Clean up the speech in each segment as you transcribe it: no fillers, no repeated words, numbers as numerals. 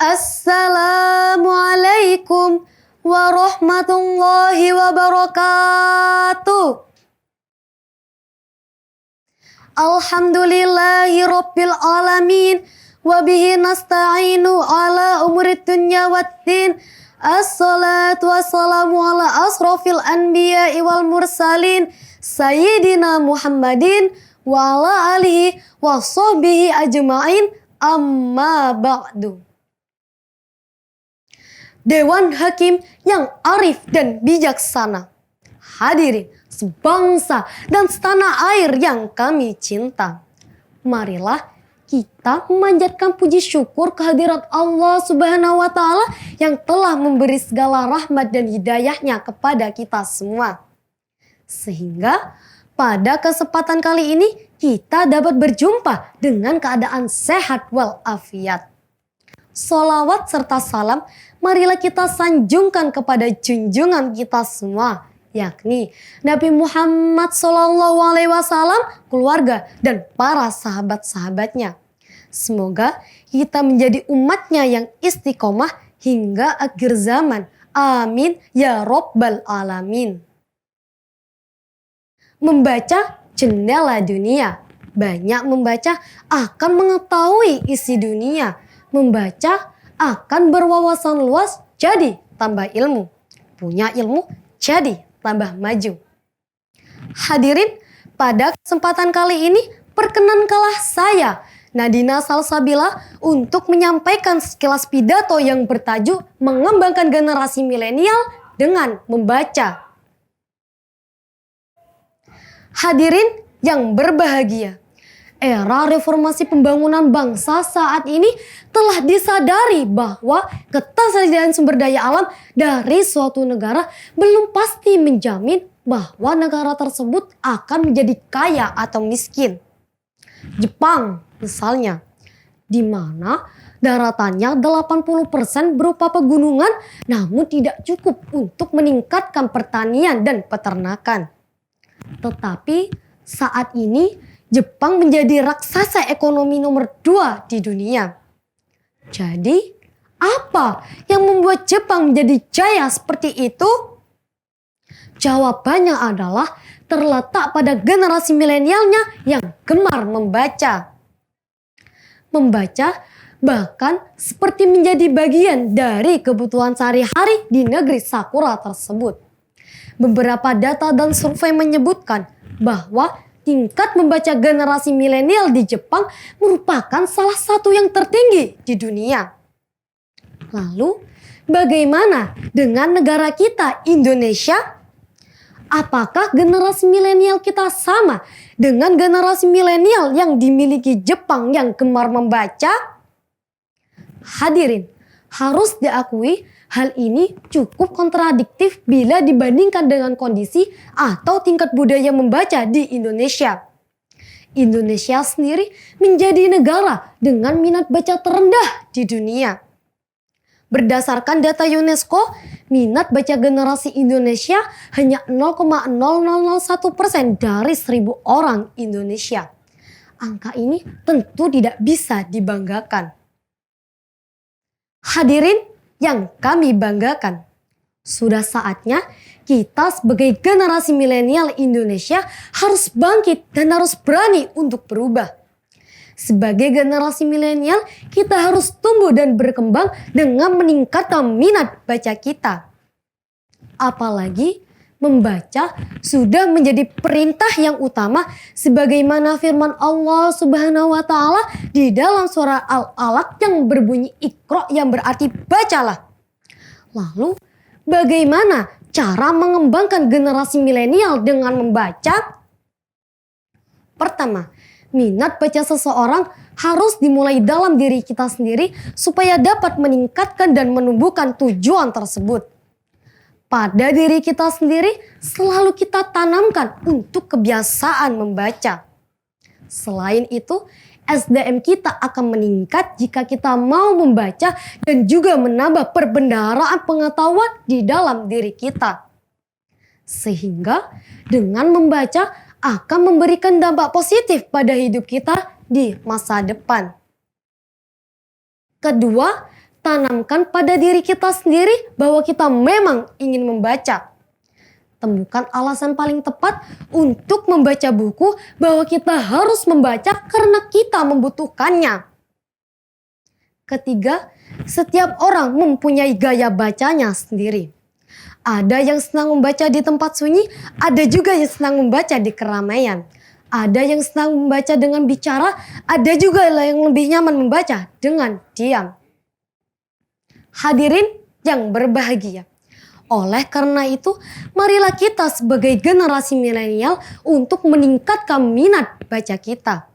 Assalamualaikum warahmatullahi wabarakatuh. Alhamdulillahi rabbil alamin. Wabihi nasta'inu ala umurid dunya waddin. Assalatu wassalamu ala asrafil anbiya'i wal mursalin. Sayyidina Muhammadin wa ala alihi wa sahbihi ajma'in. Amma ba'du. Dewan Hakim yang arif dan bijaksana, hadirin sebangsa dan setanah air yang kami cinta, marilah kita memanjatkan puji syukur kehadirat Allah Subhanahu wa Ta'ala yang telah memberi segala rahmat dan hidayahnya kepada kita semua, sehingga pada kesempatan kali ini kita dapat berjumpa dengan keadaan sehat walafiat. Sholawat serta salam marilah kita sanjungkan kepada junjungan kita semua, yakni Nabi Muhammad SAW, keluarga dan para sahabat-sahabatnya. Semoga kita menjadi umatnya yang istiqomah hingga akhir zaman. Amin ya Rabbal Alamin. Membaca jendela dunia. Banyak membaca akan mengetahui isi dunia. Membaca akan berwawasan luas, jadi tambah ilmu. Punya ilmu, jadi tambah maju. Hadirin, pada kesempatan kali ini perkenankanlah saya, Nadina Salsabila, untuk menyampaikan sekilas pidato yang bertajuk mengembangkan generasi milenial dengan membaca. Hadirin yang berbahagia, era reformasi pembangunan bangsa saat ini telah disadari bahwa ketersediaan sumber daya alam dari suatu negara belum pasti menjamin bahwa negara tersebut akan menjadi kaya atau miskin. Jepang misalnya, di mana daratannya 80% berupa pegunungan namun tidak cukup untuk meningkatkan pertanian dan peternakan. Tetapi saat ini Jepang menjadi raksasa ekonomi nomor 2 di dunia. Jadi, apa yang membuat Jepang menjadi jaya seperti itu? Jawabannya adalah terletak pada generasi milenialnya yang gemar membaca. Membaca bahkan seperti menjadi bagian dari kebutuhan sehari-hari di negeri Sakura tersebut. Beberapa data dan survei menyebutkan bahwa tingkat membaca generasi milenial di Jepang merupakan salah satu yang tertinggi di dunia. Lalu, bagaimana dengan negara kita, Indonesia? Apakah generasi milenial kita sama dengan generasi milenial yang dimiliki Jepang yang gemar membaca? Hadirin, harus diakui hal ini cukup kontradiktif bila dibandingkan dengan kondisi atau tingkat budaya membaca di Indonesia. Indonesia sendiri menjadi negara dengan minat baca terendah di dunia. Berdasarkan data UNESCO, minat baca generasi Indonesia hanya 0,0001% dari 1.000 orang Indonesia. Angka ini tentu tidak bisa dibanggakan. Hadirin yang kami banggakan, sudah saatnya kita sebagai generasi milenial Indonesia harus bangkit dan harus berani untuk berubah. Sebagai generasi milenial, kita harus tumbuh dan berkembang dengan meningkatkan minat baca kita. Apalagi membaca sudah menjadi perintah yang utama sebagaimana firman Allah Subhanahu wa Ta'ala di dalam surah Al-Alaq yang berbunyi Iqra, yang berarti bacalah. Lalu bagaimana cara mengembangkan generasi milenial dengan membaca? Pertama, minat baca seseorang harus dimulai dalam diri kita sendiri supaya dapat meningkatkan dan menumbuhkan tujuan tersebut. Pada diri kita sendiri selalu kita tanamkan untuk kebiasaan membaca. Selain itu, SDM kita akan meningkat jika kita mau membaca dan juga menambah perbendaharaan pengetahuan di dalam diri kita. Sehingga dengan membaca akan memberikan dampak positif pada hidup kita di masa depan. Kedua, tanamkan pada diri kita sendiri bahwa kita memang ingin membaca. Temukan alasan paling tepat untuk membaca buku bahwa kita harus membaca karena kita membutuhkannya. Ketiga, setiap orang mempunyai gaya bacanya sendiri. Ada yang senang membaca di tempat sunyi, ada juga yang senang membaca di keramaian. Ada yang senang membaca dengan bicara, ada juga yang lebih nyaman membaca dengan diam. Hadirin yang berbahagia. Oleh karena itu, marilah kita sebagai generasi milenial untuk meningkatkan minat baca kita.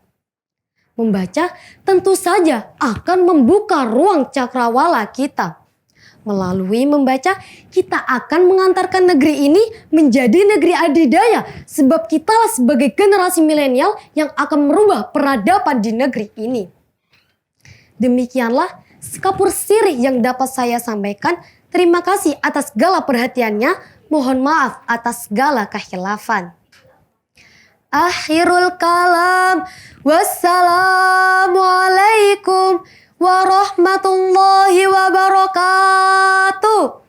Membaca tentu saja akan membuka ruang cakrawala kita. Melalui membaca, kita akan mengantarkan negeri ini menjadi negeri adidaya sebab kitalah sebagai generasi milenial yang akan merubah peradaban di negeri ini. Demikianlah sekapur sirih yang dapat saya sampaikan. Terima kasih atas segala perhatiannya. Mohon maaf atas segala kekhilafan. Akhirul kalam. Wassalamualaikum warahmatullahi wabarakatuh.